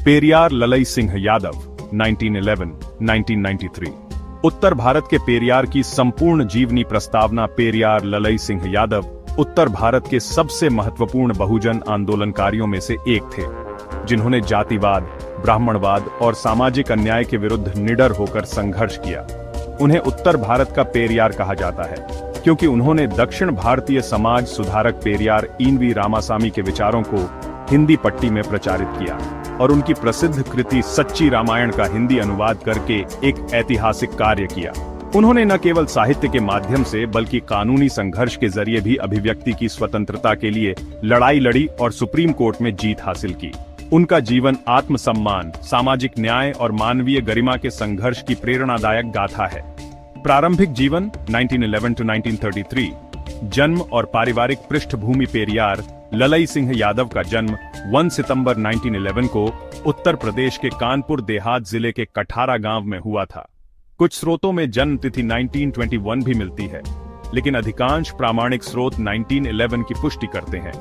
पेरियार ललई सिंह यादव 1911-1993। उत्तर भारत के पेरियार की संपूर्ण जीवनी प्रस्तावना पेरियार ललई सिंह यादव उत्तर भारत के सबसे महत्वपूर्ण बहुजन आंदोलनकारियों में से एक थे, जिन्होंने जातिवाद, ब्राह्मणवाद और सामाजिक अन्याय के विरुद्ध निडर होकर संघर्ष किया। उन्हें उत्तर भारत का पेरियार कहा जाता है क्योंकि उन्होंने दक्षिण भारतीय समाज सुधारक पेरियार ईनवी रामासामी के विचारों को हिंदी पट्टी में प्रचारित किया और उनकी प्रसिद्ध कृति सच्ची रामायण का हिंदी अनुवाद करके एक ऐतिहासिक कार्य किया। उन्होंने न केवल साहित्य के माध्यम से बल्कि कानूनी संघर्ष के जरिए भी अभिव्यक्ति की स्वतंत्रता के लिए लड़ाई लड़ी और सुप्रीम कोर्ट में जीत हासिल की। उनका जीवन आत्मसम्मान, सामाजिक न्याय और मानवीय गरिमा के संघर्ष की प्रेरणादायक गाथा है। प्रारंभिक जीवन 1911-1933, जन्म और पारिवारिक पृष्ठभूमि पेरियार ललई सिंह यादव का जन्म 1 सितंबर 1911 को उत्तर प्रदेश के कानपुर देहात जिले के कठारा गांव में हुआ था। कुछ स्रोतों में जन्म तिथि 1921 भी मिलती है, लेकिन अधिकांश प्रामाणिक स्रोत 1911 की पुष्टि करते हैं।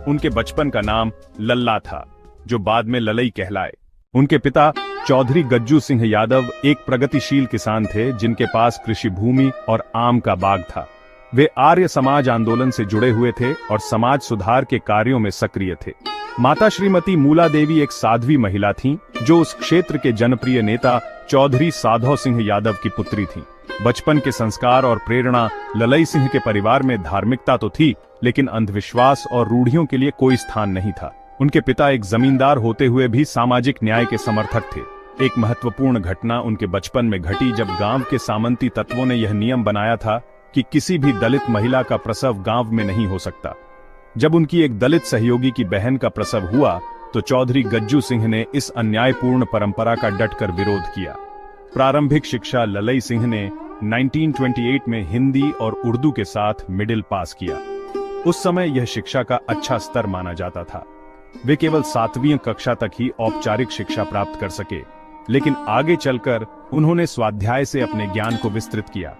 उनके बचपन का नाम लल्ला था, जो बाद में ललई कहलाए। उनके पिता चौधरी गज्जू सिंह यादव एक प्रगतिशील किसान थे, जिनके पास कृषि भूमि और आम का बाग था। वे आर्य समाज आंदोलन से जुड़े हुए थे और समाज सुधार के कार्यों में सक्रिय थे। माता श्रीमती मूला देवी एक साध्वी महिला थीं, जो उस क्षेत्र के जनप्रिय नेता चौधरी साधौ सिंह यादव की पुत्री थीं। बचपन के संस्कार और प्रेरणा ललई सिंह के परिवार में धार्मिकता तो थी, लेकिन अंधविश्वास और रूढ़ियों के लिए कोई स्थान नहीं था। उनके पिता एक जमींदार होते हुए भी सामाजिक न्याय के समर्थक थे। एक महत्वपूर्ण घटना उनके बचपन में घटी जब गांव के सामंती तत्वों ने यह नियम बनाया था कि किसी भी दलित महिला का प्रसव गांव में नहीं हो सकता। जब उनकी एक दलित सहयोगी की बहन का प्रसव हुआ तो चौधरी गज्जू सिंह ने इस अन्यायपूर्ण परंपरा का डटकर विरोध किया। प्रारंभिक शिक्षा ललई सिंह ने 1928 में हिंदी और उर्दू के साथ मिडिल पास किया। उस समय यह शिक्षा का अच्छा स्तर माना जाता था। वे केवल 7वीं कक्षा तक ही औपचारिक शिक्षा प्राप्त कर सके, लेकिन आगे चलकर उन्होंने स्वाध्याय से अपने ज्ञान को विस्तृत किया।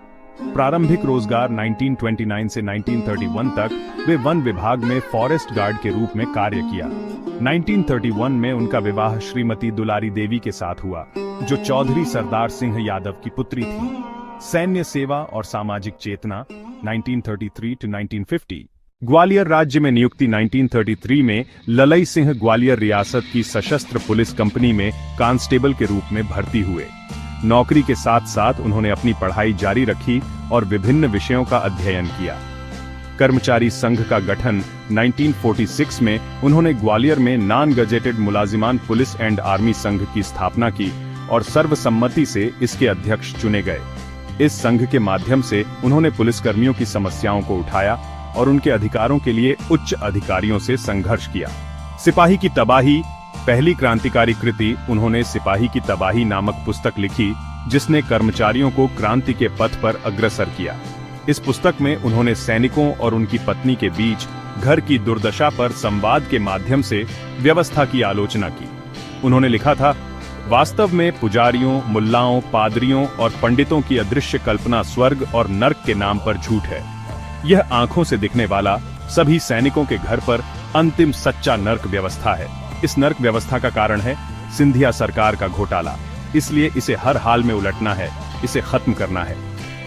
प्रारंभिक रोजगार 1929 से 1931 तक वे वन विभाग में फॉरेस्ट गार्ड के रूप में कार्य किया। 1931 में उनका विवाह श्रीमती दुलारी देवी के साथ हुआ, जो चौधरी सरदार सिंह यादव की पुत्री थी। सैन्य सेवा और सामाजिक चेतना 1933 to 1950। ग्वालियर राज्य में नियुक्ति 1933 में ललई सिंह ग्वालियर रियासत की सशस्त्र पुलिस कंपनी में कांस्टेबल के रूप में भर्ती हुए। नौकरी के साथ साथ उन्होंने अपनी पढ़ाई जारी रखी और विभिन्न विषयों का अध्ययन किया। कर्मचारी संघ का गठन 1946 में उन्होंने ग्वालियर में नॉन गजेटेड मुलाजिमान पुलिस एंड आर्मी संघ की स्थापना की और सर्वसम्मति से इसके अध्यक्ष चुने गए। इस संघ के माध्यम से उन्होंने पुलिसकर्मियों की समस्याओं को उठाया और उनके अधिकारों के लिए उच्च अधिकारियों से संघर्ष किया। सिपाही की तबाही पहली क्रांतिकारी कृति उन्होंने सिपाही की तबाही नामक पुस्तक लिखी, जिसने कर्मचारियों को क्रांति के पथ पर अग्रसर किया। इस पुस्तक में उन्होंने सैनिकों और उनकी पत्नी के बीच घर की दुर्दशा पर संवाद के माध्यम से व्यवस्था की आलोचना की। उन्होंने लिखा था, वास्तव में पुजारियों, मुल्लाओं, पादरियों और पंडितों की अदृश्य कल्पना स्वर्ग और नर्क के नाम पर झूठ है। यह आंखों से दिखने वाला सभी सैनिकों के घर पर अंतिम सच्चा नर्क व्यवस्था है। इस नर्क व्यवस्था का कारण है सिंधिया सरकार का घोटाला। इसलिए इसे हर हाल में उलटना है, इसे खत्म करना है।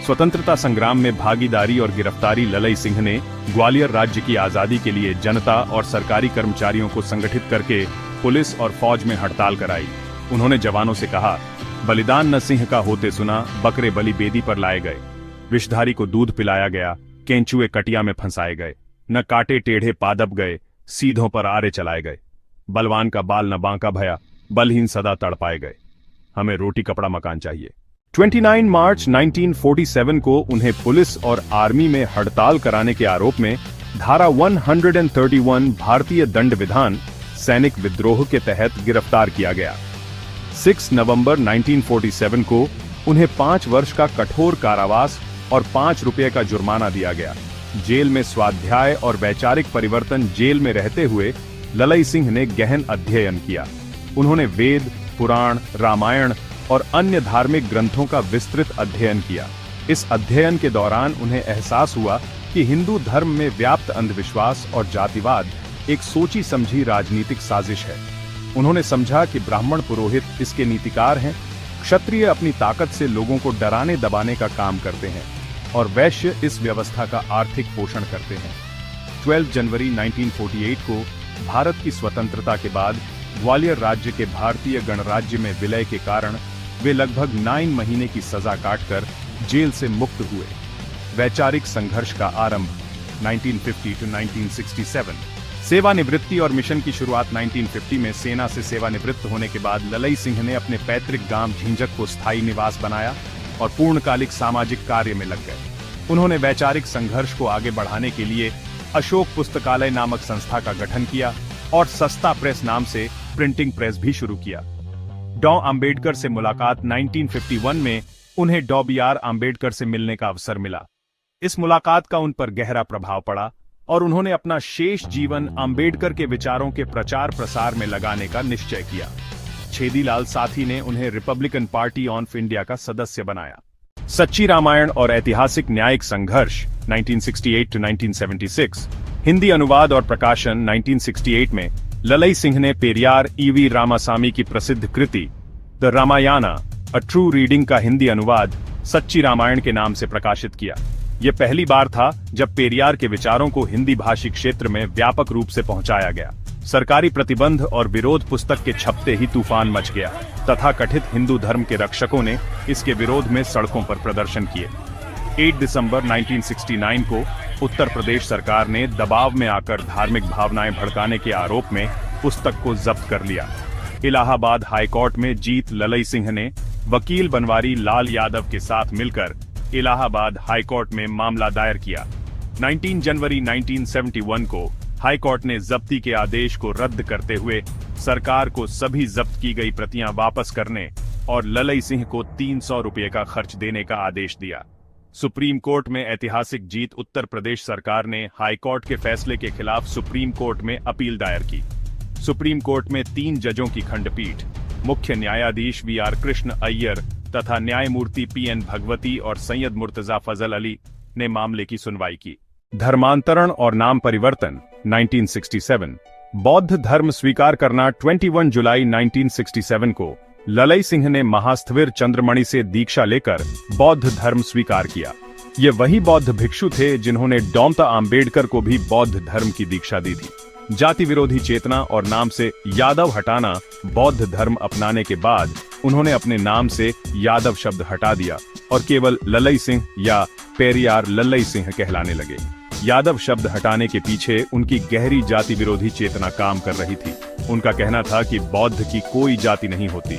स्वतंत्रता संग्राम में भागीदारी और गिरफ्तारी ललई सिंह ने ग्वालियर राज्य की आजादी के लिए जनता और सरकारी कर्मचारियों को संगठित करके पुलिस और फौज में हड़ताल कराई। उन्होंने जवानों से कहा, बलिदान न सिंह का होते सुना, बकरे बलि बेदी पर लाए गए, विषधारी को दूध पिलाया गया, केंचुए कटिया में फंसाए गए, न काटे टेढ़े पादप गए, सीधों पर आरे चलाए गए, बलवान का बाल न बांका भया, बलहीन सदा तड़पाए गए। हमें रोटी कपड़ा मकान चाहिए। 29 मार्च 1947 को उन्हें पुलिस और आर्मी में हड़ताल कराने के आरोप में धारा 131 भारतीय दंड विधान सैनिक विद्रोह के तहत गिरफ्तार किया गया। 6 नवंबर 1947 को उन्हें 5 वर्ष का कठोर कारावास और 5 रुपये का जुर्माना दिया गया। जेल में स्वाध्याय और वैचारिक परिवर्तन जेल में रहते हुए ललई सिंह ने गहन अध्ययन किया। उन्होंने वेद, पुराण, रामायण और अन्य धार्मिक ग्रंथों का विस्तृत अध्ययन किया। इस अध्ययन के दौरान उन्हें एहसास हुआ कि हिंदू धर्म में व्याप्त अंधविश्वास और जातिवाद एक सोची समझी राजनीतिक साजिश है। उन्होंने समझा कि ब्राह्मण पुरोहित इसके नीतिकार हैं, क्षत्रिय अपनी ताकत से लोगों को डराने दबाने का काम करते हैं और वैश्य इस व्यवस्था का आर्थिक पोषण करते हैं। 12 जनवरी 1948 को भारत की स्वतंत्रता के बाद ग्वालियर राज्य के भारतीय गणराज्य में विलय के कारण वे लगभग 9 महीने की सजा काटकर जेल से मुक्त हुए। वैचारिक संघर्ष का आरंभ 1950 to 1967। सेवानिवृत्ति और मिशन की शुरुआत 1950 में सेना से सेवानिवृत्त होने के बाद ललई सिंह ने अपने पैतृक गांव झिंझक को स्थायी निवास बनाया और पूर्णकालिक सामाजिक कार्य में लग गए। उन्होंने वैचारिक संघर्ष को आगे बढ़ाने के लिए अशोक पुस्तकालय नामक संस्था का गठन किया और सस्ता प्रेस नाम से प्रिंटिंग प्रेस भी शुरू किया। डॉ आम्बेडकर से मुलाकात 1951 में उन्हें डॉ बी.आर. आम्बेडकर से मिलने का अवसर मिला। इस मुलाकात का उन पर गहरा प्रभाव पड़ा और उन्होंने अपना शेष जीवन आम्बेडकर के विचारों के प्रचार प्रसार में लगाने का निश्चय किया। छेदीलाल साथी ने उन्हें रिपब्लिकन पार्टी ऑफ इंडिया का सदस्य बनाया। सच्ची रामायण और ऐतिहासिक न्यायिक संघर्ष 1968 to 1976, हिंदी अनुवाद और प्रकाशन 1968 में ललई सिंह ने पेरियार ई.वी. रामासामी की प्रसिद्ध कृति the Ramayana a true reading का हिंदी अनुवाद सच्ची रामायण के नाम से प्रकाशित किया। यह पहली बार था जब पेरियार के विचारों को हिंदी भाषी क्षेत्र में व्यापक रूप से पहुंचाया गया। सरकारी प्रतिबंध और विरोध पुस्तक के छपते ही तूफान मच गया। तथाकथित हिंदू धर्म के रक्षकों ने इसके विरोध में सड़कों पर प्रदर्शन किए। 8 दिसंबर 1969 को उत्तर प्रदेश सरकार ने दबाव में आकर धार्मिक भावनाएं भड़काने के आरोप में पुस्तक को जब्त कर लिया। इलाहाबाद हाईकोर्ट में जीत ललई सिंह ने वकील बनवारी लाल यादव के साथ मिलकर इलाहाबाद हाईकोर्ट में मामला दायर किया। 19 जनवरी 1971 को हाईकोर्ट ने जब्ती के आदेश को रद्द करते हुए सरकार को सभी जब्त की गई प्रतियां वापस करने और ललई सिंह को 300 रुपये का खर्च देने का आदेश दिया। सुप्रीम कोर्ट में ऐतिहासिक जीत उत्तर प्रदेश सरकार ने हाईकोर्ट के फैसले के खिलाफ सुप्रीम कोर्ट में अपील दायर की। सुप्रीम कोर्ट में 3 जजों की खंडपीठ, मुख्य न्यायाधीश वी.आर. कृष्ण अय्यर तथा न्यायमूर्ति पी.एन. भगवती और सैयद मुर्तजा फजल अली ने मामले की सुनवाई की। धर्मांतरण और नाम परिवर्तन 1967। बौद्ध धर्म स्वीकार करना 21 जुलाई 1967 को ललई सिंह ने महास्थविर चंद्रमणि से दीक्षा लेकर बौद्ध धर्म स्वीकार किया। ये वही बौद्ध भिक्षु थे जिन्होंने डॉ आम्बेडकर को भी बौद्ध धर्म की दीक्षा दी थी। जाति विरोधी चेतना और नाम से यादव हटाना बौद्ध धर्म अपनाने के बाद उन्होंने अपने नाम से यादव शब्द हटा दिया और केवल ललई सिंह या पेरियार ललई सिंह कहलाने लगे। यादव शब्द हटाने के पीछे उनकी गहरी जाति विरोधी चेतना काम कर रही थी। उनका कहना था कि बौद्ध की कोई जाति नहीं होती।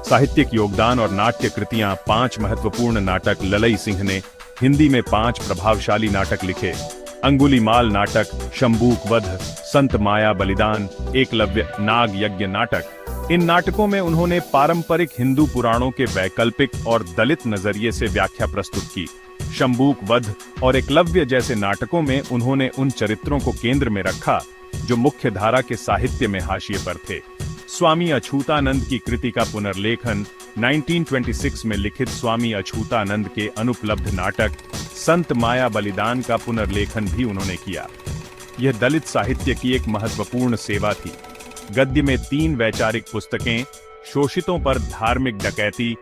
साहित्यिक योगदान और नाट्य कृतियां 5 महत्वपूर्ण नाटक ललई सिंह ने हिंदी में 5 प्रभावशाली नाटक लिखे। अंगुलीमाल नाटक, शंबूक वध, संत माया बलिदान, एकलव्य नाग यज्ञ नाटक। इन नाटकों में उन्होंने पारंपरिक हिंदू पुराणों के वैकल्पिक और दलित नजरिए से व्याख्या प्रस्तुत की। शंबूक वध और एकलव्य जैसे नाटकों में उन्होंने उन चरित्रों को केंद्र में रखा जो मुख्य धारा के साहित्य में हाशिए पर थे। स्वामी अछूतानंद की कृति का पुनर्लेखन 1926 में लिखित स्वामी अछूतानंद के अनुपलब्ध नाटक संत माया बलिदान का पुनर्लेखन भी उन्होंने किया। यह दलित साहित्य की एक महत्वपूर्ण सेवा थी। गद्य में 3 वैचारिक पुस्तकें, शोषितों पर धार्मिक डकैती,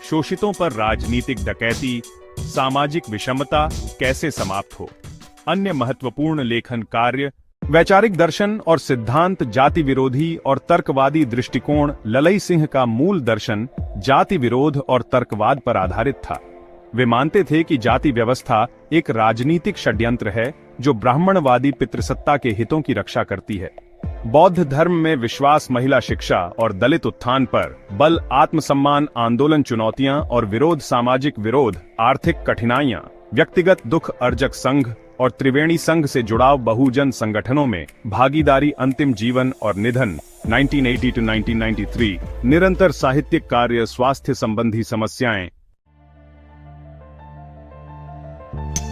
शोषितों पर राजनीतिक डकैती, सामाजिक विषमता कैसे समाप्त हो। अन्य महत्वपूर्ण लेखन कार्य वैचारिक दर्शन और सिद्धांत, जाति विरोधी और तर्कवादी दृष्टिकोण। ललई सिंह का मूल दर्शन जाति विरोध और तर्कवाद पर आधारित था। वे मानते थे कि जाति व्यवस्था एक राजनीतिक षड्यंत्र है जो ब्राह्मणवादी पितृसत्ता के हितों की रक्षा करती है। बौद्ध धर्म में विश्वास महिला शिक्षा और दलित उत्थान पर बल, आत्मसम्मान आंदोलन चुनौतियां और विरोध, सामाजिक विरोध, आर्थिक कठिनाइयां, व्यक्तिगत दुख, अर्जक संघ और त्रिवेणी संघ से जुड़ाव, बहुजन संगठनों में भागीदारी, अंतिम जीवन और निधन 1980 to 1993, निरंतर साहित्यिक कार्य, स्वास्थ्य संबंधी समस्याएं।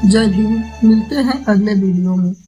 जय हिंद। मिलते हैं अगले वीडियो में।